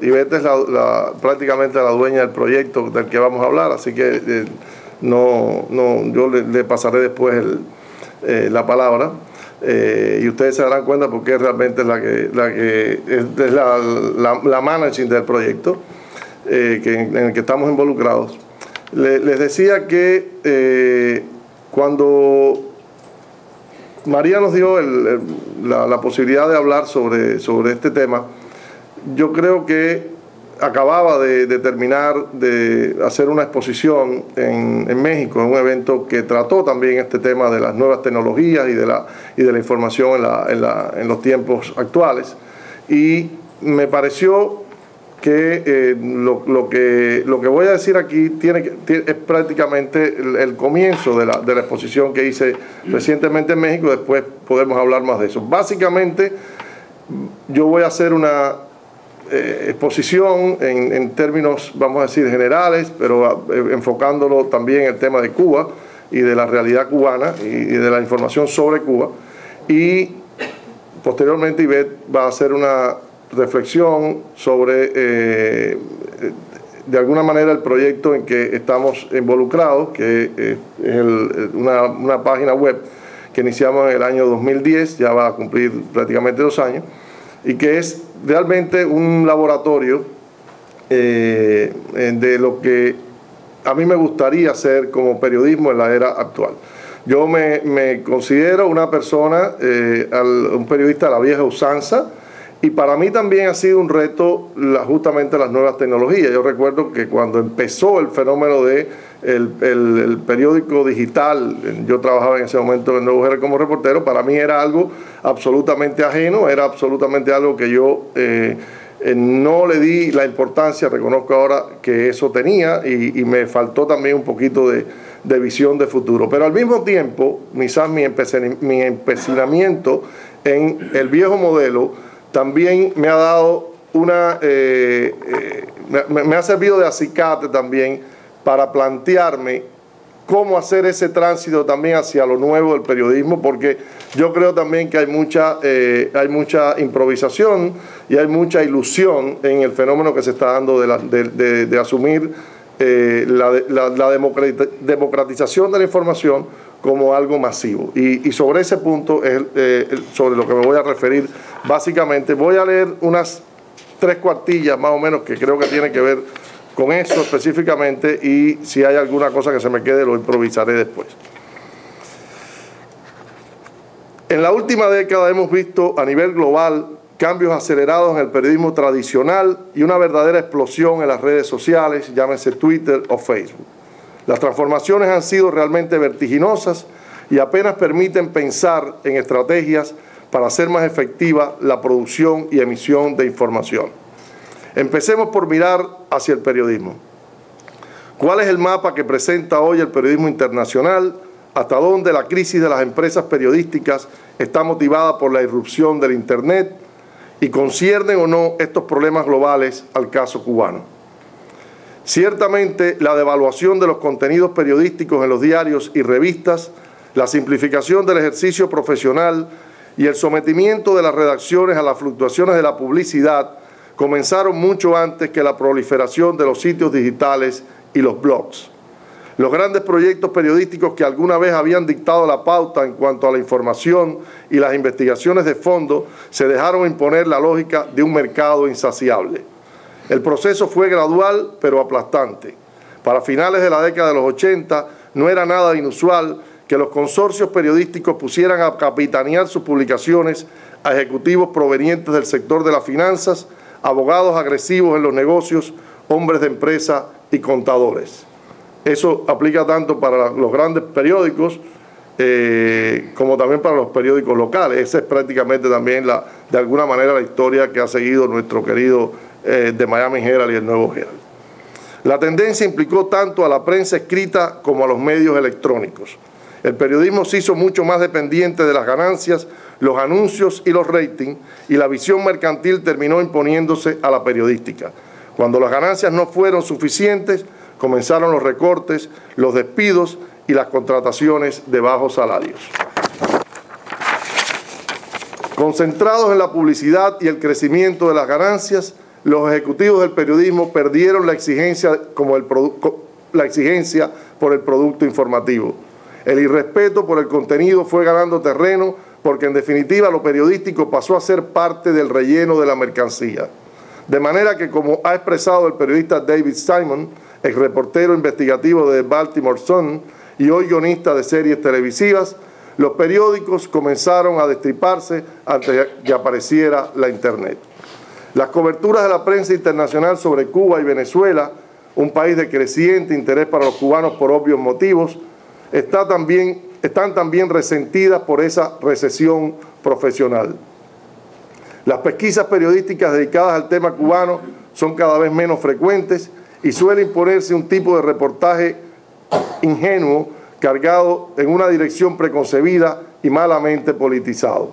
Ivette es prácticamente la dueña del proyecto del que vamos a hablar, así que yo le pasaré después la palabra y ustedes se darán cuenta porque realmente es la managing del proyecto en el que estamos involucrados. Les decía que cuando María nos dio la posibilidad de hablar sobre este tema, yo creo que acababa de terminar de hacer una exposición en México, en un evento que trató también este tema de las nuevas tecnologías y de la información en los tiempos actuales. Y me pareció que lo que voy a decir aquí es prácticamente el comienzo de la exposición que hice recientemente en México. Después podemos hablar más de eso. Básicamente, yo voy a hacer una exposición en términos, vamos a decir, generales, pero enfocándolo también en el tema de Cuba y de la realidad cubana y de la información sobre Cuba. Y posteriormente Ivette va a hacer una reflexión sobre, de alguna manera, el proyecto en que estamos involucrados, que es una página web que iniciamos en el año 2010, ya va a cumplir prácticamente 2 años, y que es realmente un laboratorio de lo que a mí me gustaría hacer como periodismo en la era actual. Yo me considero una persona, un periodista de la vieja usanza, y para mí también ha sido un reto justamente las nuevas tecnologías. Yo recuerdo que cuando empezó el fenómeno de el periódico digital, yo trabajaba en ese momento en Nuevo Herald como reportero, para mí era algo absolutamente ajeno, era absolutamente algo que yo no le di la importancia, reconozco ahora que eso tenía, y me faltó también un poquito de visión de futuro. Pero al mismo tiempo, quizás mi empecinamiento en el viejo modelo también me ha dado me ha servido de acicate también para plantearme cómo hacer ese tránsito también hacia lo nuevo del periodismo, porque yo creo también que hay mucha improvisación y hay mucha ilusión en el fenómeno que se está dando de asumir la democratización de la información como algo masivo. Y sobre ese punto es sobre lo que me voy a referir básicamente. Voy a leer unas 3 cuartillas más o menos que creo que tienen que ver con eso específicamente, y si hay alguna cosa que se me quede lo improvisaré después. En la última década hemos visto a nivel global cambios acelerados en el periodismo tradicional y una verdadera explosión en las redes sociales, llámese Twitter o Facebook. Las transformaciones han sido realmente vertiginosas y apenas permiten pensar en estrategias para hacer más efectiva la producción y emisión de información. Empecemos por mirar hacia el periodismo. ¿Cuál es el mapa que presenta hoy el periodismo internacional? ¿Hasta dónde la crisis de las empresas periodísticas está motivada por la irrupción del Internet? ¿Y conciernen o no estos problemas globales al caso cubano? Ciertamente, la devaluación de los contenidos periodísticos en los diarios y revistas, la simplificación del ejercicio profesional y el sometimiento de las redacciones a las fluctuaciones de la publicidad comenzaron mucho antes que la proliferación de los sitios digitales y los blogs. Los grandes proyectos periodísticos que alguna vez habían dictado la pauta en cuanto a la información y las investigaciones de fondo se dejaron imponer la lógica de un mercado insaciable. El proceso fue gradual pero aplastante. Para finales de la década de los 80 no era nada inusual que los consorcios periodísticos pusieran a capitanear sus publicaciones a ejecutivos provenientes del sector de las finanzas, abogados agresivos en los negocios, hombres de empresa y contadores. Eso aplica tanto para los grandes periódicos como también para los periódicos locales. Esa es prácticamente también de alguna manera la historia que ha seguido nuestro querido The Miami Herald y el Nuevo Herald. La tendencia implicó tanto a la prensa escrita como a los medios electrónicos. El periodismo se hizo mucho más dependiente de las ganancias, los anuncios y los ratings, y la visión mercantil terminó imponiéndose a la periodística. Cuando las ganancias no fueron suficientes, comenzaron los recortes, los despidos y las contrataciones de bajos salarios. Concentrados en la publicidad y el crecimiento de las ganancias, los ejecutivos del periodismo perdieron la exigencia por el producto informativo. El irrespeto por el contenido fue ganando terreno porque en definitiva lo periodístico pasó a ser parte del relleno de la mercancía. De manera que, como ha expresado el periodista David Simon, ex reportero investigativo de Baltimore Sun y hoy guionista de series televisivas, los periódicos comenzaron a destriparse antes de que apareciera la Internet. Las coberturas de la prensa internacional sobre Cuba y Venezuela, un país de creciente interés para los cubanos por obvios motivos, están también resentidas por esa recesión profesional. Las pesquisas periodísticas dedicadas al tema cubano son cada vez menos frecuentes y suele imponerse un tipo de reportaje ingenuo, cargado en una dirección preconcebida y malamente politizado.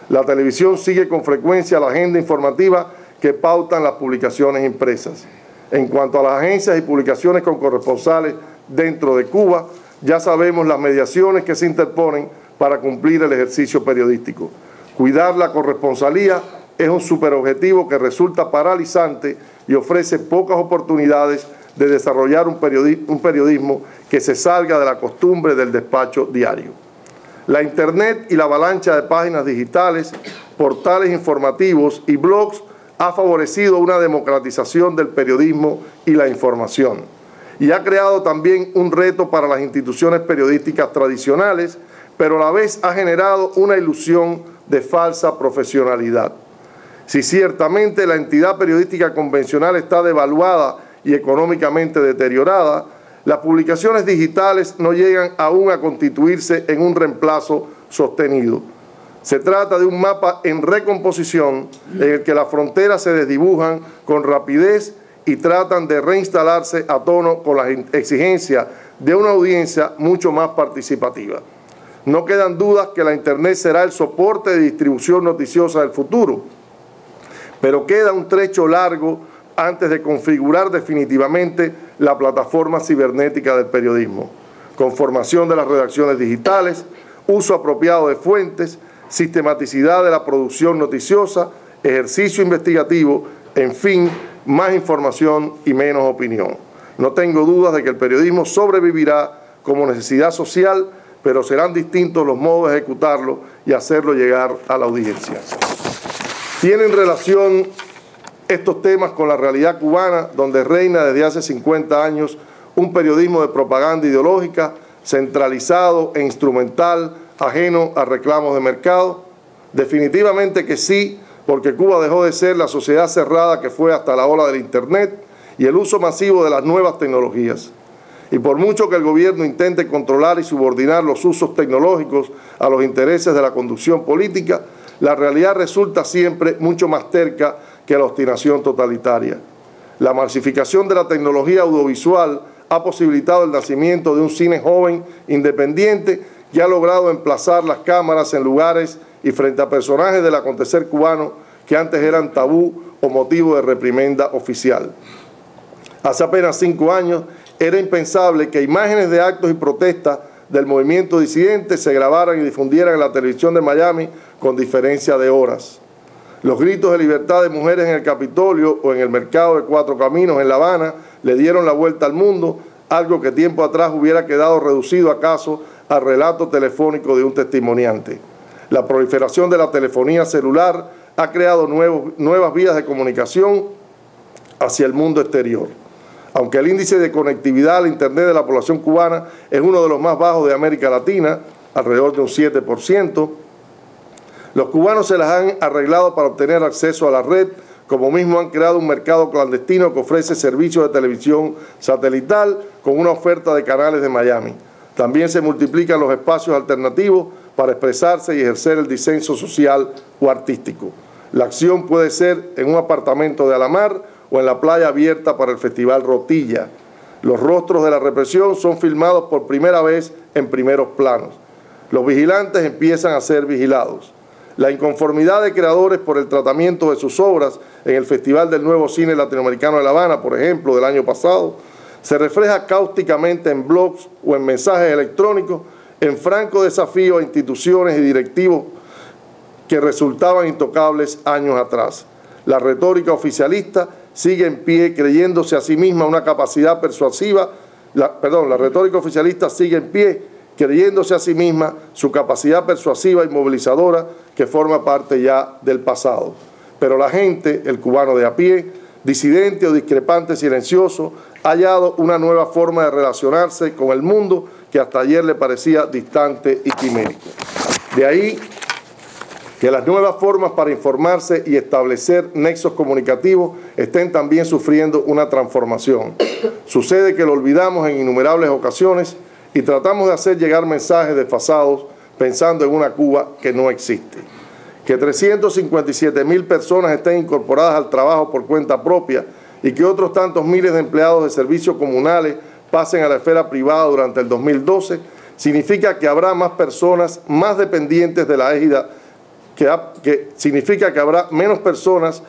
La televisión sigue con frecuencia la agenda informativa que pautan las publicaciones impresas. En cuanto a las agencias y publicaciones con corresponsales dentro de Cuba, ya sabemos las mediaciones que se interponen para cumplir el ejercicio periodístico. Cuidar la corresponsalía es un superobjetivo que resulta paralizante y ofrece pocas oportunidades de desarrollar un periodismo que se salga de la costumbre del despacho diario. La Internet y la avalancha de páginas digitales, portales informativos y blogs ha favorecido una democratización del periodismo y la información. Y ha creado también un reto para las instituciones periodísticas tradicionales, pero a la vez ha generado una ilusión de falsa profesionalidad. Si ciertamente la entidad periodística convencional está devaluada y económicamente deteriorada, las publicaciones digitales no llegan aún a constituirse en un reemplazo sostenido. Se trata de un mapa en recomposición en el que las fronteras se desdibujan con rapidez y tratan de reinstalarse a tono con las exigencias de una audiencia mucho más participativa. No quedan dudas que la Internet será el soporte de distribución noticiosa del futuro, pero queda un trecho largo antes de configurar definitivamente la plataforma cibernética del periodismo, con formación de las redacciones digitales, uso apropiado de fuentes, sistematicidad de la producción noticiosa, ejercicio investigativo, en fin, más información y menos opinión. No tengo dudas de que el periodismo sobrevivirá como necesidad social, pero serán distintos los modos de ejecutarlo y hacerlo llegar a la audiencia. Tienen relación estos temas con la realidad cubana, donde reina desde hace 50 años un periodismo de propaganda ideológica, centralizado e instrumental, ajeno a reclamos de mercado. Definitivamente que sí, porque Cuba dejó de ser la sociedad cerrada que fue hasta la ola del Internet y el uso masivo de las nuevas tecnologías. Y por mucho que el gobierno intente controlar y subordinar los usos tecnológicos a los intereses de la conducción política, la realidad resulta siempre mucho más terca que la obstinación totalitaria. La masificación de la tecnología audiovisual ha posibilitado el nacimiento de un cine joven, independiente, que ha logrado emplazar las cámaras en lugares y frente a personajes del acontecer cubano que antes eran tabú o motivo de reprimenda oficial. Hace apenas 5 años era impensable que imágenes de actos y protestas del movimiento disidente se grabaran y difundieran en la televisión de Miami con diferencia de horas. Los gritos de libertad de mujeres en el Capitolio o en el mercado de Cuatro Caminos en La Habana le dieron la vuelta al mundo, algo que tiempo atrás hubiera quedado reducido acaso al relato telefónico de un testimoniante. La proliferación de la telefonía celular ha creado nuevas vías de comunicación hacia el mundo exterior. Aunque el índice de conectividad al Internet de la población cubana es uno de los más bajos de América Latina, alrededor de un 7%, los cubanos se las han arreglado para obtener acceso a la red, como mismo han creado un mercado clandestino que ofrece servicios de televisión satelital con una oferta de canales de Miami. También se multiplican los espacios alternativos para expresarse y ejercer el disenso social o artístico. La acción puede ser en un apartamento de Alamar o en la playa abierta para el Festival Rotilla. Los rostros de la represión son filmados por primera vez en primeros planos. Los vigilantes empiezan a ser vigilados. La inconformidad de creadores por el tratamiento de sus obras en el Festival del Nuevo Cine Latinoamericano de La Habana, por ejemplo, del año pasado, se refleja cáusticamente en blogs o en mensajes electrónicos, en franco desafío a instituciones y directivos que resultaban intocables años atrás. La retórica oficialista sigue en pie, creyéndose a sí misma una capacidad persuasiva, la retórica oficialista sigue en pie, creyéndose a sí misma su capacidad persuasiva y movilizadora que forma parte ya del pasado. Pero la gente, el cubano de a pie, disidente o discrepante silencioso, ha hallado una nueva forma de relacionarse con el mundo que hasta ayer le parecía distante y quimérico. De ahí que las nuevas formas para informarse y establecer nexos comunicativos estén también sufriendo una transformación. Sucede que lo olvidamos en innumerables ocasiones y tratamos de hacer llegar mensajes desfasados pensando en una Cuba que no existe. Que 357.000 personas estén incorporadas al trabajo por cuenta propia y que otros tantos miles de empleados de servicios comunales pasen a la esfera privada durante el 2012, significa que habrá más personas más dependientes de la égida, significa que habrá menos personas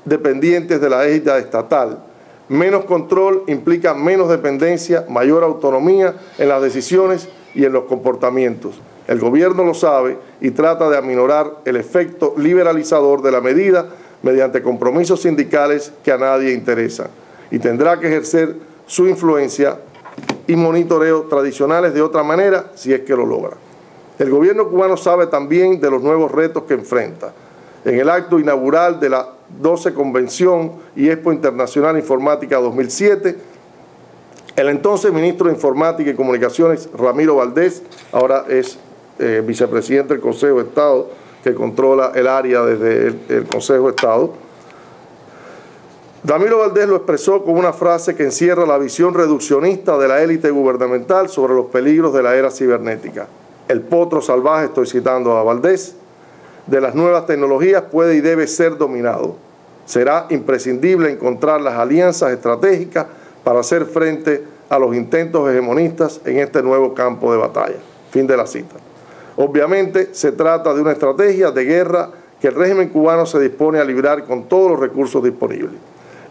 dependientes de la égida estatal. Menos control implica menos dependencia, mayor autonomía en las decisiones y en los comportamientos. El gobierno lo sabe y trata de aminorar el efecto liberalizador de la medida mediante compromisos sindicales que a nadie interesan. Y tendrá que ejercer su influencia y monitoreo tradicionales de otra manera si es que lo logra. El gobierno cubano sabe también de los nuevos retos que enfrenta. En el acto inaugural de la 12 Convención y Expo Internacional Informática 2007, el entonces ministro de Informática y Comunicaciones, Ramiro Valdés, ahora es vicepresidente del Consejo de Estado, que controla el área desde el Consejo de Estado. Ramiro Valdés lo expresó con una frase que encierra la visión reduccionista de la élite gubernamental sobre los peligros de la era cibernética. El potro salvaje, estoy citando a Valdés, de las nuevas tecnologías puede y debe ser dominado. Será imprescindible encontrar las alianzas estratégicas para hacer frente a los intentos hegemonistas en este nuevo campo de batalla. Fin de la cita. Obviamente se trata de una estrategia de guerra que el régimen cubano se dispone a librar con todos los recursos disponibles.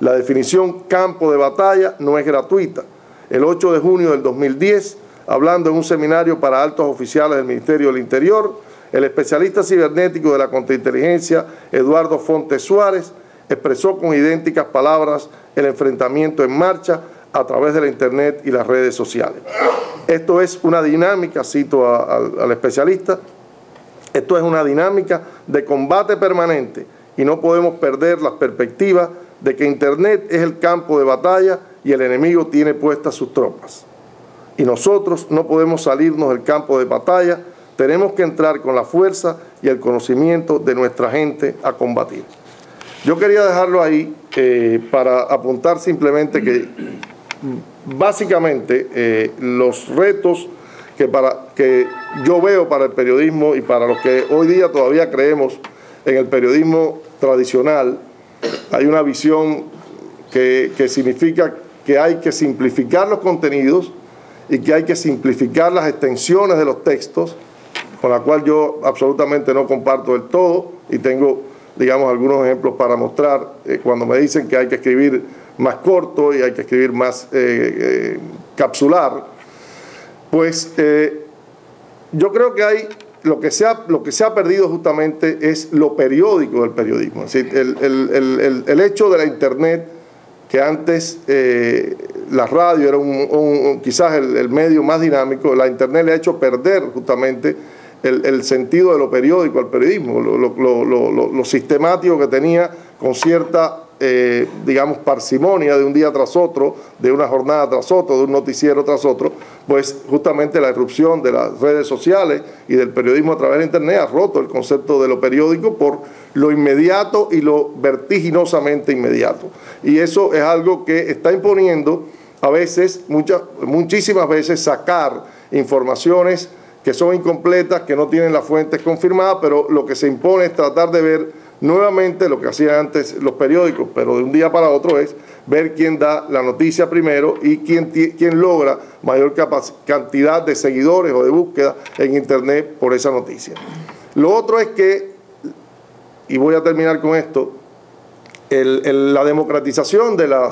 La definición campo de batalla no es gratuita. El 8 de junio del 2010, hablando en un seminario para altos oficiales del Ministerio del Interior, el especialista cibernético de la contrainteligencia, Eduardo Fontes Suárez, expresó con idénticas palabras el enfrentamiento en marcha a través de la Internet y las redes sociales. Esto es una dinámica, cito al especialista, esto es una dinámica de combate permanente y no podemos perder la perspectiva de que Internet es el campo de batalla y el enemigo tiene puestas sus tropas. Y nosotros no podemos salirnos del campo de batalla, tenemos que entrar con la fuerza y el conocimiento de nuestra gente a combatir. Yo quería dejarlo ahí para apuntar simplemente que básicamente los retos que yo veo para el periodismo y para los que hoy día todavía creemos en el periodismo tradicional, hay una visión que significa que hay que simplificar los contenidos y que hay que simplificar las extensiones de los textos, con la cual yo absolutamente no comparto del todo y tengo, digamos, algunos ejemplos para mostrar cuando me dicen que hay que escribir más corto y hay que escribir más capsular. Pues yo creo que hay lo que se ha perdido justamente es lo periódico del periodismo. Es decir, el hecho de la Internet, que antes la radio era quizás el medio más dinámico, la Internet le ha hecho perder justamente el sentido de lo periódico al periodismo, lo sistemático que tenía con cierta, digamos, parsimonia de un día tras otro, de una jornada tras otro, de un noticiero tras otro, pues justamente la irrupción de las redes sociales y del periodismo a través de Internet ha roto el concepto de lo periódico por lo inmediato y lo vertiginosamente inmediato. Y eso es algo que está imponiendo a veces, muchísimas veces, sacar informaciones que son incompletas, que no tienen las fuentes confirmadas, pero lo que se impone es tratar de ver nuevamente lo que hacían antes los periódicos, pero de un día para otro es ver quién da la noticia primero y quién logra mayor cantidad de seguidores o de búsqueda en Internet por esa noticia. Lo otro es que, y voy a terminar con esto, la democratización de la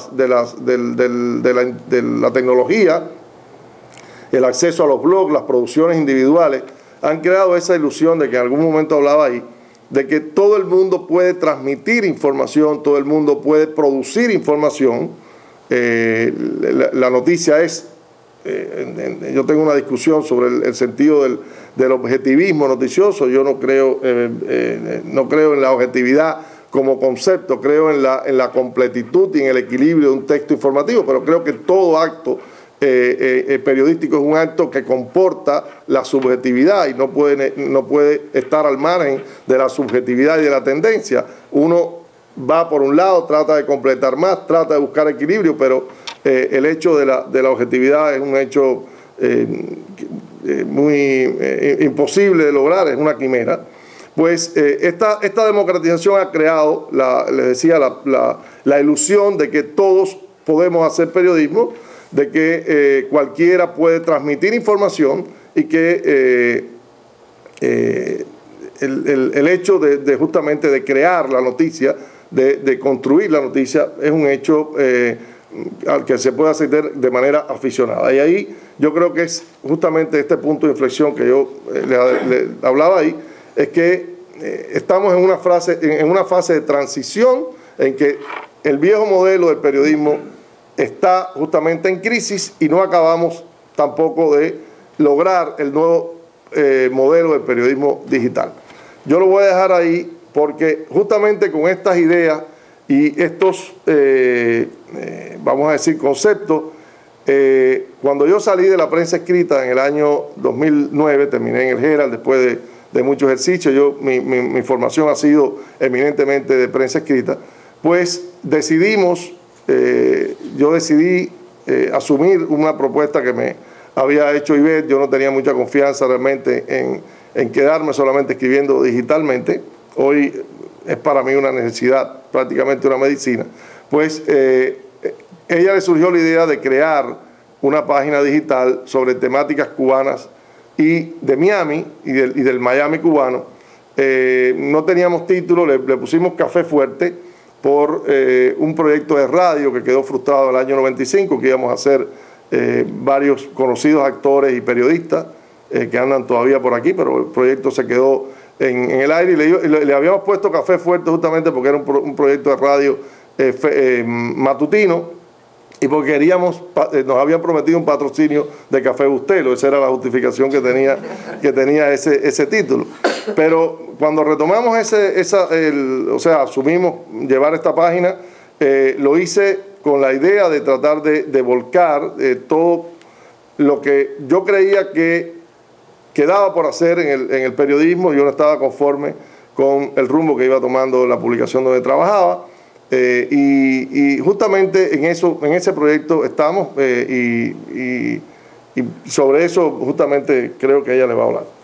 tecnología, el acceso a los blogs, las producciones individuales, han creado esa ilusión de que en algún momento hablaba ahí, de que todo el mundo puede transmitir información, todo el mundo puede producir información. La noticia es, yo tengo una discusión sobre el sentido del objetivismo noticioso. Yo no creo en la objetividad como concepto, creo en la completitud y en el equilibrio de un texto informativo, pero creo que todo acto periodístico es un acto que comporta la subjetividad y no puede estar al margen de la subjetividad y de la tendencia. Uno va por un lado, trata de completar más, trata de buscar equilibrio, pero el hecho de la objetividad es un hecho muy imposible de lograr, es una quimera. Pues esta democratización ha creado, les decía, la ilusión de que todos podemos hacer periodismo, de que cualquiera puede transmitir información y que el hecho justamente de crear la noticia, de construir la noticia, es un hecho al que se puede acceder de manera aficionada. Y ahí yo creo que es justamente este punto de inflexión que yo le hablaba ahí, es que estamos en una fase de transición en que el viejo modelo del periodismo está justamente en crisis y no acabamos tampoco de lograr el nuevo modelo del periodismo digital. Yo lo voy a dejar ahí porque justamente con estas ideas y estos, vamos a decir, conceptos, cuando yo salí de la prensa escrita en el año 2009, terminé en el Herald después de mucho ejercicio, mi formación ha sido eminentemente de prensa escrita, pues yo decidí asumir una propuesta que me había hecho Ivette. Yo no tenía mucha confianza realmente en quedarme solamente escribiendo digitalmente. Hoy es para mí una necesidad, prácticamente una medicina. Pues ella le surgió la idea de crear una página digital sobre temáticas cubanas y de Miami y del Miami cubano. No teníamos título, le pusimos Café Fuerte, por un proyecto de radio que quedó frustrado en el año 95, que íbamos a hacer varios conocidos actores y periodistas que andan todavía por aquí, pero el proyecto se quedó en el aire y le habíamos puesto Café Fuerte justamente porque era un proyecto de radio matutino y porque nos habían prometido un patrocinio de Café Bustelo. Esa era la justificación que tenía ese título. Pero cuando retomamos asumimos llevar esta página, lo hice con la idea de tratar de volcar todo lo que yo creía que quedaba por hacer en el periodismo. Yo no estaba conforme con el rumbo que iba tomando la publicación donde trabajaba, y justamente en ese proyecto estamos, y sobre eso justamente creo que ella le va a hablar.